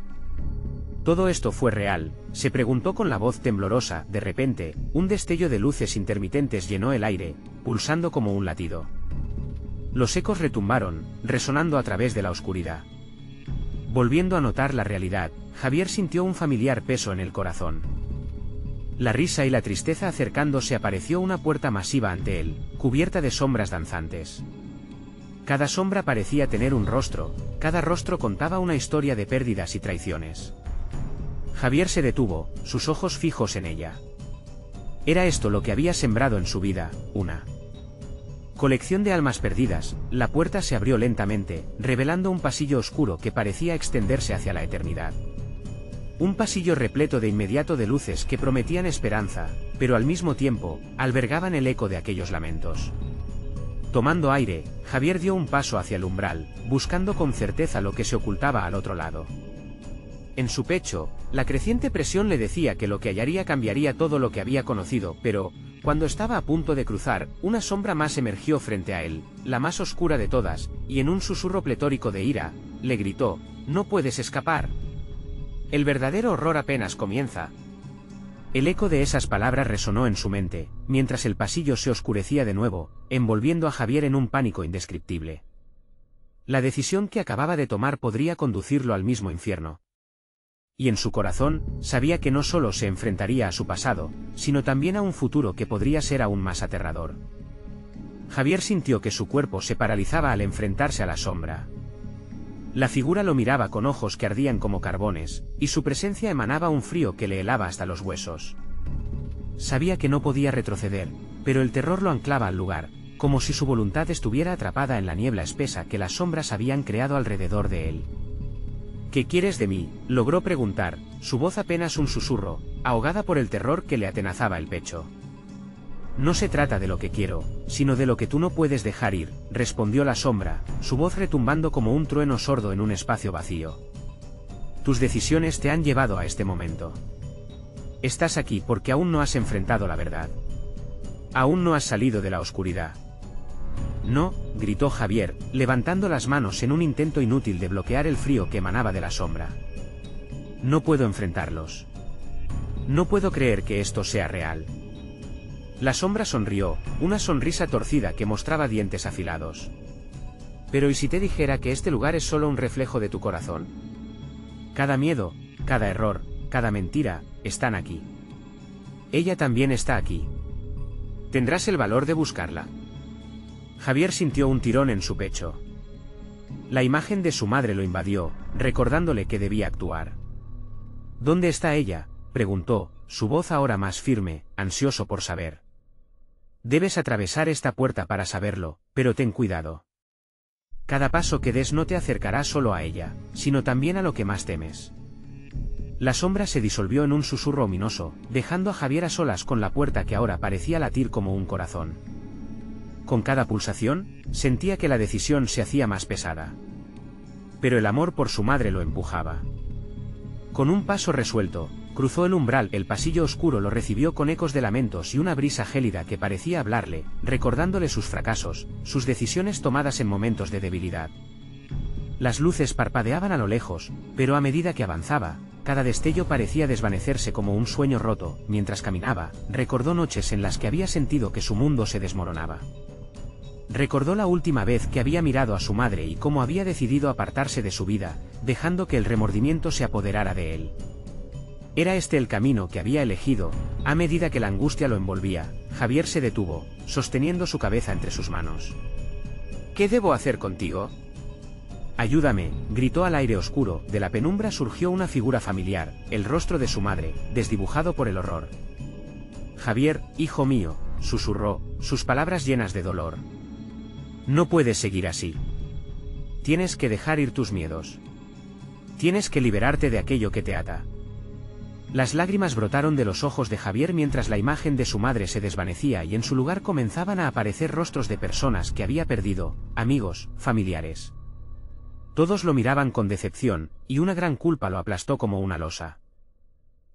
¿Todo esto fue real?, se preguntó con la voz temblorosa. De repente, un destello de luces intermitentes llenó el aire, pulsando como un latido. Los ecos retumbaron, resonando a través de la oscuridad. Volviendo a notar la realidad, Javier sintió un familiar peso en el corazón. La risa y la tristeza acercándose. Apareció una puerta masiva ante él, cubierta de sombras danzantes. Cada sombra parecía tener un rostro, cada rostro contaba una historia de pérdidas y traiciones. Javier se detuvo, sus ojos fijos en ella. Era esto lo que había sembrado en su vida, una colección de almas perdidas. La puerta se abrió lentamente, revelando un pasillo oscuro que parecía extenderse hacia la eternidad. Un pasillo repleto de inmediato de luces que prometían esperanza, pero al mismo tiempo, albergaban el eco de aquellos lamentos. Tomando aire, Javier dio un paso hacia el umbral, buscando con certeza lo que se ocultaba al otro lado. En su pecho, la creciente presión le decía que lo que hallaría cambiaría todo lo que había conocido, pero, cuando estaba a punto de cruzar, una sombra más emergió frente a él, la más oscura de todas, y en un susurro pletórico de ira, le gritó: «No puedes escapar. El verdadero horror apenas comienza». El eco de esas palabras resonó en su mente, mientras el pasillo se oscurecía de nuevo, envolviendo a Javier en un pánico indescriptible. La decisión que acababa de tomar podría conducirlo al mismo infierno. Y en su corazón, sabía que no solo se enfrentaría a su pasado, sino también a un futuro que podría ser aún más aterrador. Javier sintió que su cuerpo se paralizaba al enfrentarse a la sombra. La figura lo miraba con ojos que ardían como carbones, y su presencia emanaba un frío que le helaba hasta los huesos. Sabía que no podía retroceder, pero el terror lo anclaba al lugar, como si su voluntad estuviera atrapada en la niebla espesa que las sombras habían creado alrededor de él. «¿Qué quieres de mí?», logró preguntar, su voz apenas un susurro, ahogada por el terror que le atenazaba el pecho. «No se trata de lo que quiero, sino de lo que tú no puedes dejar ir», respondió la sombra, su voz retumbando como un trueno sordo en un espacio vacío. «Tus decisiones te han llevado a este momento. Estás aquí porque aún no has enfrentado la verdad. Aún no has salido de la oscuridad». «No», gritó Javier, levantando las manos en un intento inútil de bloquear el frío que emanaba de la sombra. «No puedo enfrentarlos. No puedo creer que esto sea real». La sombra sonrió, una sonrisa torcida que mostraba dientes afilados. «Pero ¿y si te dijera que este lugar es solo un reflejo de tu corazón? Cada miedo, cada error, cada mentira, están aquí. Ella también está aquí. ¿Tendrás el valor de buscarla?». Javier sintió un tirón en su pecho. La imagen de su madre lo invadió, recordándole que debía actuar. «¿Dónde está ella?», preguntó, su voz ahora más firme, ansioso por saber. Debes atravesar esta puerta para saberlo, pero ten cuidado. Cada paso que des no te acercará solo a ella, sino también a lo que más temes. La sombra se disolvió en un susurro ominoso, dejando a Javier a solas con la puerta que ahora parecía latir como un corazón. Con cada pulsación, sentía que la decisión se hacía más pesada. Pero el amor por su madre lo empujaba. Con un paso resuelto, cruzó el umbral, el pasillo oscuro lo recibió con ecos de lamentos y una brisa gélida que parecía hablarle, recordándole sus fracasos, sus decisiones tomadas en momentos de debilidad. Las luces parpadeaban a lo lejos, pero a medida que avanzaba, cada destello parecía desvanecerse como un sueño roto. Mientras caminaba, recordó noches en las que había sentido que su mundo se desmoronaba. Recordó la última vez que había mirado a su madre y cómo había decidido apartarse de su vida, dejando que el remordimiento se apoderara de él. Era este el camino que había elegido. A medida que la angustia lo envolvía, Javier se detuvo, sosteniendo su cabeza entre sus manos. ¿Qué debo hacer contigo? Ayúdame, gritó al aire oscuro. De la penumbra surgió una figura familiar, el rostro de su madre, desdibujado por el horror. Javier, hijo mío, susurró, sus palabras llenas de dolor. No puedes seguir así. Tienes que dejar ir tus miedos. Tienes que liberarte de aquello que te ata. Las lágrimas brotaron de los ojos de Javier mientras la imagen de su madre se desvanecía y en su lugar comenzaban a aparecer rostros de personas que había perdido, amigos, familiares. Todos lo miraban con decepción, y una gran culpa lo aplastó como una losa.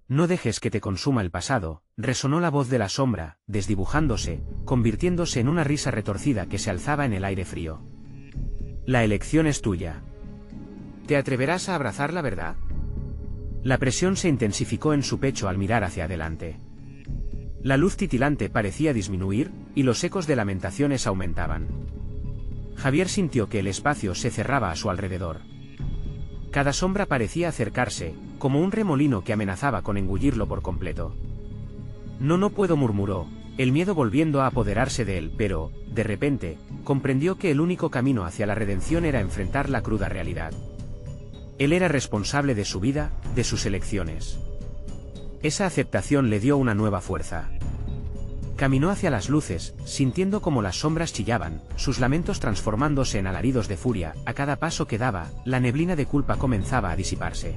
No dejes que te consuma el pasado, resonó la voz de la sombra, desdibujándose, convirtiéndose en una risa retorcida que se alzaba en el aire frío. La elección es tuya. ¿Te atreverás a abrazar la verdad? La presión se intensificó en su pecho al mirar hacia adelante. La luz titilante parecía disminuir, y los ecos de lamentaciones aumentaban. Javier sintió que el espacio se cerraba a su alrededor. Cada sombra parecía acercarse, como un remolino que amenazaba con engullirlo por completo. No puedo, murmuró, el miedo volviendo a apoderarse de él, pero, de repente, comprendió que el único camino hacia la redención era enfrentar la cruda realidad. Él era responsable de su vida, de sus elecciones. Esa aceptación le dio una nueva fuerza. Caminó hacia las luces, sintiendo como las sombras chillaban, sus lamentos transformándose en alaridos de furia. A cada paso que daba, la neblina de culpa comenzaba a disiparse.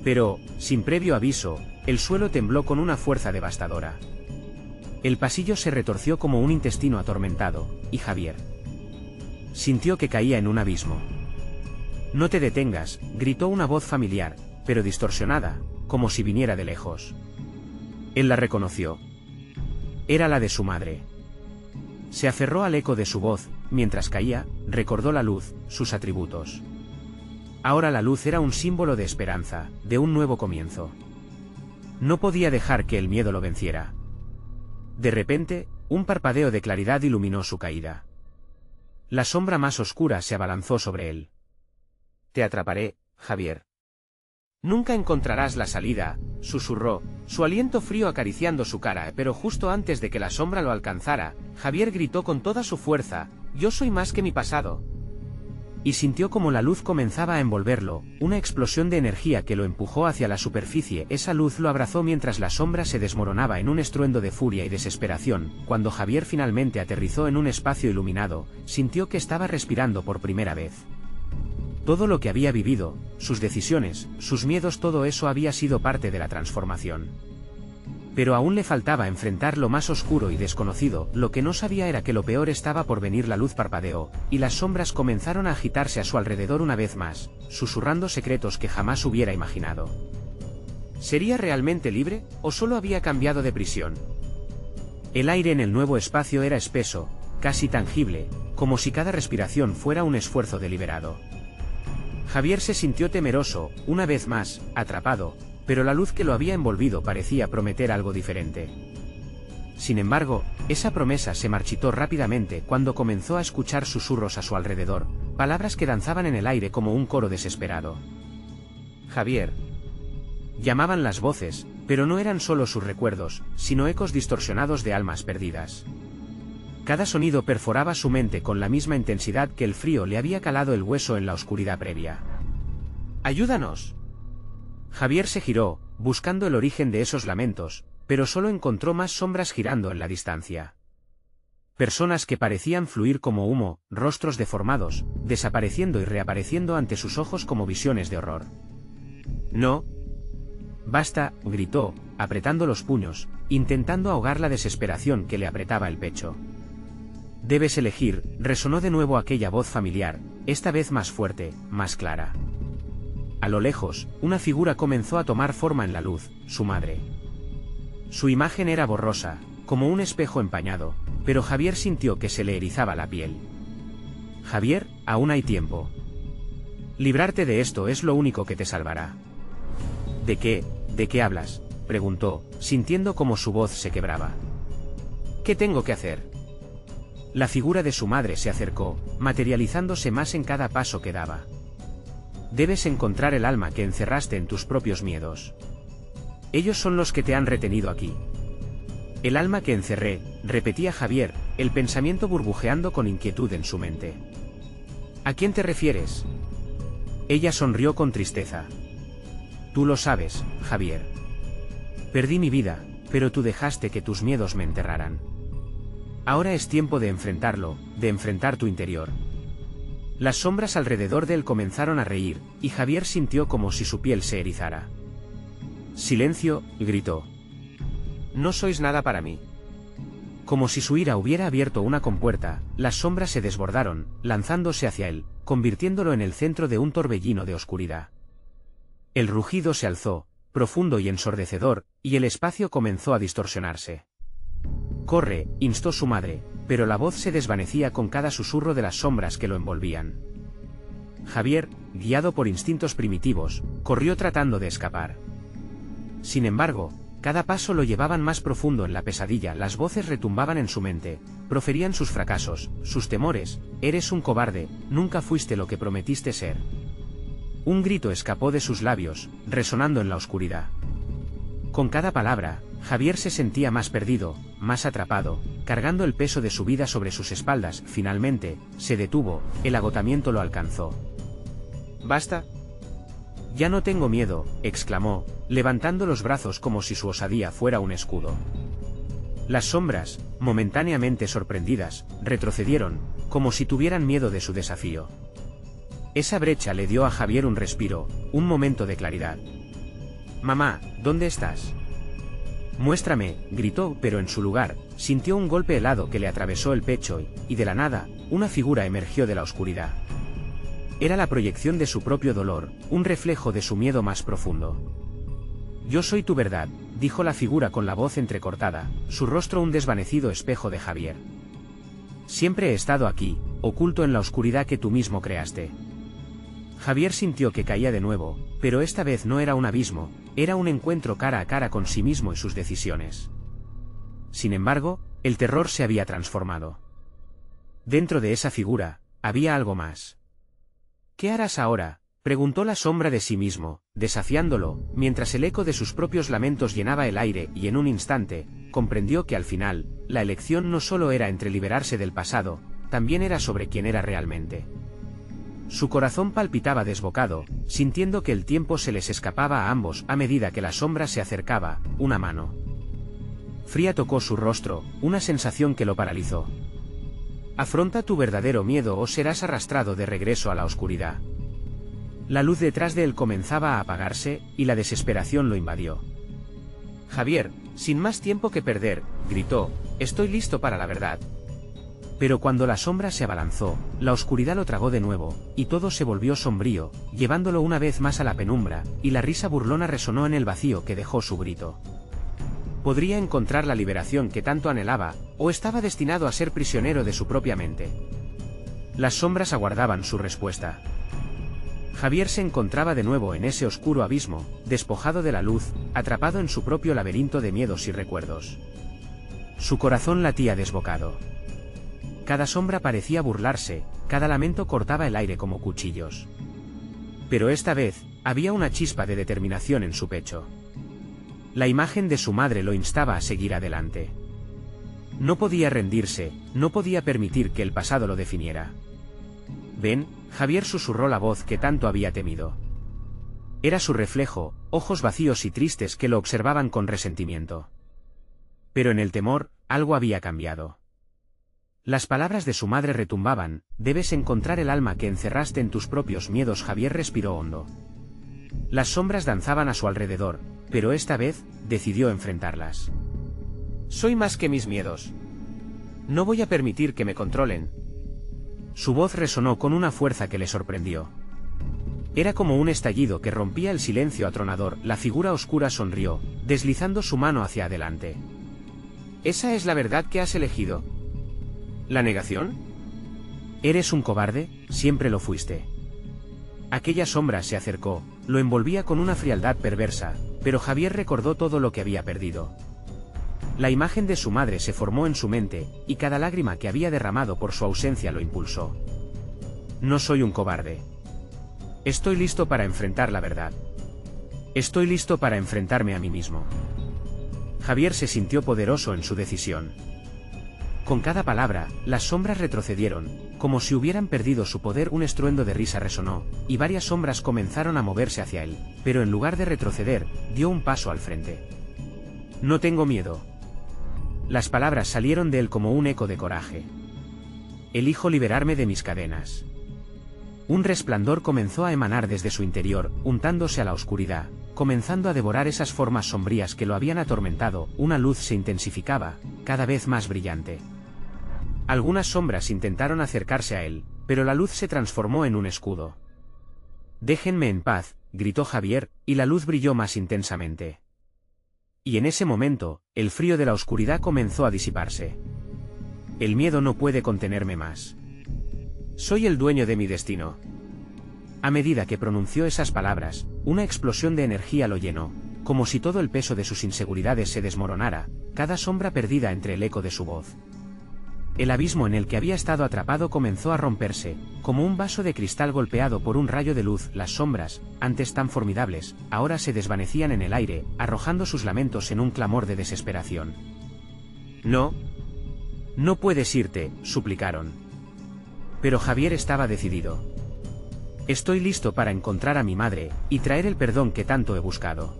Pero, sin previo aviso, el suelo tembló con una fuerza devastadora. El pasillo se retorció como un intestino atormentado, y Javier sintió que caía en un abismo. No te detengas, gritó una voz familiar, pero distorsionada, como si viniera de lejos. Él la reconoció. Era la de su madre. Se aferró al eco de su voz, mientras caía, recordó la luz, sus atributos. Ahora la luz era un símbolo de esperanza, de un nuevo comienzo. No podía dejar que el miedo lo venciera. De repente, un parpadeo de claridad iluminó su caída. La sombra más oscura se abalanzó sobre él. Te atraparé, Javier. Nunca encontrarás la salida, susurró, su aliento frío acariciando su cara, pero justo antes de que la sombra lo alcanzara, Javier gritó con toda su fuerza, yo soy más que mi pasado. Y sintió como la luz comenzaba a envolverlo, una explosión de energía que lo empujó hacia la superficie. Esa luz lo abrazó mientras la sombra se desmoronaba en un estruendo de furia y desesperación. Cuando Javier finalmente aterrizó en un espacio iluminado, sintió que estaba respirando por primera vez. Todo lo que había vivido, sus decisiones, sus miedos, todo eso había sido parte de la transformación. Pero aún le faltaba enfrentar lo más oscuro y desconocido. Lo que no sabía era que lo peor estaba por venir. La luz parpadeó, y las sombras comenzaron a agitarse a su alrededor una vez más, susurrando secretos que jamás hubiera imaginado. ¿Sería realmente libre, o solo había cambiado de prisión? El aire en el nuevo espacio era espeso, casi tangible, como si cada respiración fuera un esfuerzo deliberado. Javier se sintió temeroso, una vez más, atrapado, pero la luz que lo había envolvido parecía prometer algo diferente. Sin embargo, esa promesa se marchitó rápidamente cuando comenzó a escuchar susurros a su alrededor, palabras que danzaban en el aire como un coro desesperado. Javier. Llamaban las voces, pero no eran solo sus recuerdos, sino ecos distorsionados de almas perdidas. Cada sonido perforaba su mente con la misma intensidad que el frío le había calado el hueso en la oscuridad previa. ¡Ayúdanos! Javier se giró, buscando el origen de esos lamentos, pero solo encontró más sombras girando en la distancia. Personas que parecían fluir como humo, rostros deformados, desapareciendo y reapareciendo ante sus ojos como visiones de horror. «No. Basta», gritó, apretando los puños, intentando ahogar la desesperación que le apretaba el pecho. «Debes elegir», resonó de nuevo aquella voz familiar, esta vez más fuerte, más clara. A lo lejos, una figura comenzó a tomar forma en la luz, su madre. Su imagen era borrosa, como un espejo empañado, pero Javier sintió que se le erizaba la piel. «Javier, aún hay tiempo. Librarte de esto es lo único que te salvará». ¿De qué hablas?», preguntó, sintiendo como su voz se quebraba. «¿Qué tengo que hacer?». La figura de su madre se acercó, materializándose más en cada paso que daba. «Debes encontrar el alma que encerraste en tus propios miedos. Ellos son los que te han retenido aquí». «El alma que encerré», repetía Javier, el pensamiento burbujeando con inquietud en su mente. «¿A quién te refieres?». Ella sonrió con tristeza. «Tú lo sabes, Javier. Perdí mi vida, pero tú dejaste que tus miedos me enterraran. Ahora es tiempo de enfrentarlo, de enfrentar tu interior». Las sombras alrededor de él comenzaron a reír, y Javier sintió como si su piel se erizara. «Silencio», gritó. «No sois nada para mí». Como si su ira hubiera abierto una compuerta, las sombras se desbordaron, lanzándose hacia él, convirtiéndolo en el centro de un torbellino de oscuridad. El rugido se alzó, profundo y ensordecedor, y el espacio comenzó a distorsionarse. «Corre», instó su madre, pero la voz se desvanecía con cada susurro de las sombras que lo envolvían. Javier, guiado por instintos primitivos, corrió tratando de escapar. Sin embargo, cada paso lo llevaban más profundo en la pesadilla, las voces retumbaban en su mente, proferían sus fracasos, sus temores: «Eres un cobarde, nunca fuiste lo que prometiste ser». Un grito escapó de sus labios, resonando en la oscuridad. Con cada palabra, Javier se sentía más perdido, más atrapado, cargando el peso de su vida sobre sus espaldas. Finalmente, se detuvo, el agotamiento lo alcanzó. «¿Basta?». «Ya no tengo miedo», exclamó, levantando los brazos como si su osadía fuera un escudo. Las sombras, momentáneamente sorprendidas, retrocedieron, como si tuvieran miedo de su desafío. Esa brecha le dio a Javier un respiro, un momento de claridad. «Mamá, ¿dónde estás?». «Muéstrame», gritó, pero en su lugar, sintió un golpe helado que le atravesó el pecho y de la nada, una figura emergió de la oscuridad. Era la proyección de su propio dolor, un reflejo de su miedo más profundo. «Yo soy tu verdad», dijo la figura con la voz entrecortada, su rostro un desvanecido espejo de Javier. «Siempre he estado aquí, oculto en la oscuridad que tú mismo creaste». Javier sintió que caía de nuevo, pero esta vez no era un abismo, era un encuentro cara a cara con sí mismo y sus decisiones. Sin embargo, el terror se había transformado. Dentro de esa figura, había algo más. «¿Qué harás ahora?», preguntó la sombra de sí mismo, desafiándolo, mientras el eco de sus propios lamentos llenaba el aire, y en un instante, comprendió que al final, la elección no solo era entre liberarse del pasado, también era sobre quién era realmente. Su corazón palpitaba desbocado, sintiendo que el tiempo se les escapaba a ambos a medida que la sombra se acercaba. Una mano fría tocó su rostro, una sensación que lo paralizó. «Afronta tu verdadero miedo o serás arrastrado de regreso a la oscuridad». La luz detrás de él comenzaba a apagarse, y la desesperación lo invadió. «Javier, sin más tiempo que perder», gritó, «estoy listo para la verdad». Pero cuando la sombra se abalanzó, la oscuridad lo tragó de nuevo, y todo se volvió sombrío, llevándolo una vez más a la penumbra, y la risa burlona resonó en el vacío que dejó su grito. ¿Podría encontrar la liberación que tanto anhelaba, o estaba destinado a ser prisionero de su propia mente? Las sombras aguardaban su respuesta. Javier se encontraba de nuevo en ese oscuro abismo, despojado de la luz, atrapado en su propio laberinto de miedos y recuerdos. Su corazón latía desbocado. Cada sombra parecía burlarse, cada lamento cortaba el aire como cuchillos. Pero esta vez, había una chispa de determinación en su pecho. La imagen de su madre lo instaba a seguir adelante. No podía rendirse, no podía permitir que el pasado lo definiera. «Ven», Javier susurró la voz que tanto había temido. Era su reflejo, ojos vacíos y tristes que lo observaban con resentimiento. Pero en el temor, algo había cambiado. Las palabras de su madre retumbaban: debes encontrar el alma que encerraste en tus propios miedos. Javier respiró hondo. Las sombras danzaban a su alrededor, pero esta vez, decidió enfrentarlas. Soy más que mis miedos. No voy a permitir que me controlen. Su voz resonó con una fuerza que le sorprendió. Era como un estallido que rompía el silencio atronador. La figura oscura sonrió, deslizando su mano hacia adelante. ¿Esa es la verdad que has elegido? ¿La negación? Eres un cobarde, siempre lo fuiste. Aquella sombra se acercó, lo envolvía con una frialdad perversa, pero Javier recordó todo lo que había perdido. La imagen de su madre se formó en su mente, y cada lágrima que había derramado por su ausencia lo impulsó. No soy un cobarde. Estoy listo para enfrentar la verdad. Estoy listo para enfrentarme a mí mismo. Javier se sintió poderoso en su decisión. Con cada palabra, las sombras retrocedieron, como si hubieran perdido su poder. Un estruendo de risa resonó, y varias sombras comenzaron a moverse hacia él, pero en lugar de retroceder, dio un paso al frente. No tengo miedo. Las palabras salieron de él como un eco de coraje. Elijo liberarme de mis cadenas. Un resplandor comenzó a emanar desde su interior, untándose a la oscuridad, comenzando a devorar esas formas sombrías que lo habían atormentado. Una luz se intensificaba, cada vez más brillante. Algunas sombras intentaron acercarse a él, pero la luz se transformó en un escudo. «Déjenme en paz», gritó Javier, y la luz brilló más intensamente. Y en ese momento, el frío de la oscuridad comenzó a disiparse. El miedo no puede contenerme más. Soy el dueño de mi destino. A medida que pronunció esas palabras, una explosión de energía lo llenó, como si todo el peso de sus inseguridades se desmoronara, cada sombra perdida entre el eco de su voz. El abismo en el que había estado atrapado comenzó a romperse, como un vaso de cristal golpeado por un rayo de luz. Las sombras, antes tan formidables, ahora se desvanecían en el aire, arrojando sus lamentos en un clamor de desesperación. «No. No puedes irte», suplicaron. Pero Javier estaba decidido. «Estoy listo para encontrar a mi madre, y traer el perdón que tanto he buscado».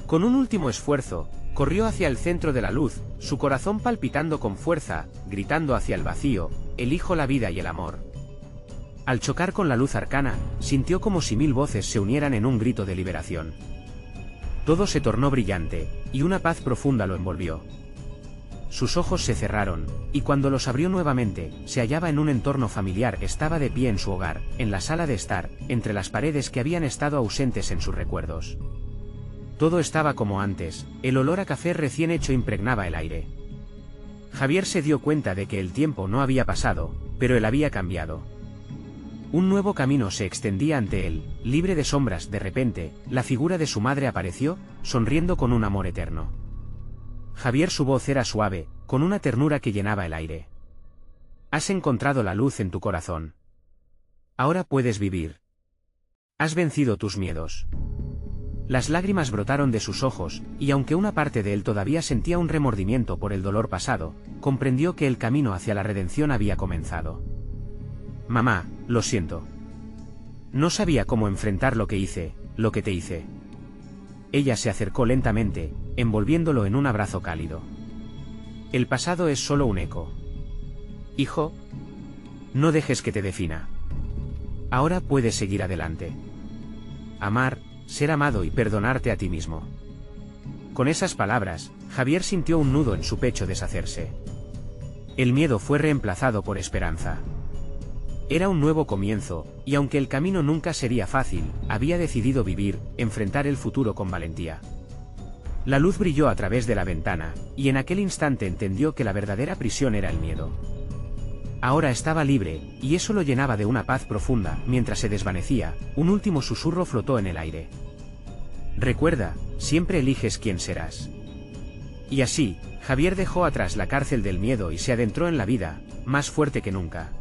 Con un último esfuerzo, corrió hacia el centro de la luz, su corazón palpitando con fuerza, gritando hacia el vacío: «Elijo la vida y el amor». Al chocar con la luz arcana, sintió como si 1000 voces se unieran en un grito de liberación. Todo se tornó brillante, y una paz profunda lo envolvió. Sus ojos se cerraron, y cuando los abrió nuevamente, se hallaba en un entorno familiar. Estaba de pie en su hogar, en la sala de estar, entre las paredes que habían estado ausentes en sus recuerdos. Todo estaba como antes, el olor a café recién hecho impregnaba el aire. Javier se dio cuenta de que el tiempo no había pasado, pero él había cambiado. Un nuevo camino se extendía ante él, libre de sombras. De repente, la figura de su madre apareció, sonriendo con un amor eterno. Javier, su voz era suave, con una ternura que llenaba el aire. «Has encontrado la luz en tu corazón. Ahora puedes vivir. Has vencido tus miedos». Las lágrimas brotaron de sus ojos, y aunque una parte de él todavía sentía un remordimiento por el dolor pasado, comprendió que el camino hacia la redención había comenzado. «Mamá, lo siento. No sabía cómo enfrentar lo que hice, lo que te hice». Ella se acercó lentamente, envolviéndolo en un abrazo cálido. «El pasado es solo un eco. Hijo, no dejes que te defina. Ahora puedes seguir adelante. Amar, ser amado y perdonarte a ti mismo». Con esas palabras, Javier sintió un nudo en su pecho deshacerse. El miedo fue reemplazado por esperanza. Era un nuevo comienzo, y aunque el camino nunca sería fácil, había decidido vivir, enfrentar el futuro con valentía. La luz brilló a través de la ventana, y en aquel instante entendió que la verdadera prisión era el miedo. Ahora estaba libre, y eso lo llenaba de una paz profunda. Mientras se desvanecía, un último susurro flotó en el aire. «Recuerda, siempre eliges quién serás». Y así, Javier dejó atrás la cárcel del miedo y se adentró en la vida, más fuerte que nunca.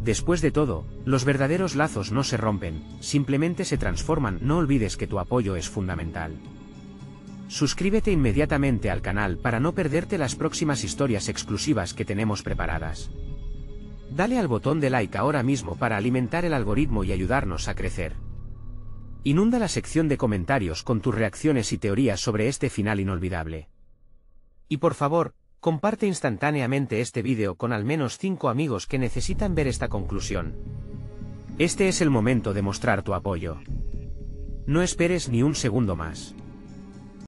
Después de todo, los verdaderos lazos no se rompen, simplemente se transforman. No olvides que tu apoyo es fundamental. Suscríbete inmediatamente al canal para no perderte las próximas historias exclusivas que tenemos preparadas. Dale al botón de like ahora mismo para alimentar el algoritmo y ayudarnos a crecer. Inunda la sección de comentarios con tus reacciones y teorías sobre este final inolvidable. Y por favor, Comparte instantáneamente este vídeo con al menos 5 amigos que necesitan ver esta conclusión. Este es el momento de mostrar tu apoyo. No esperes ni un segundo más.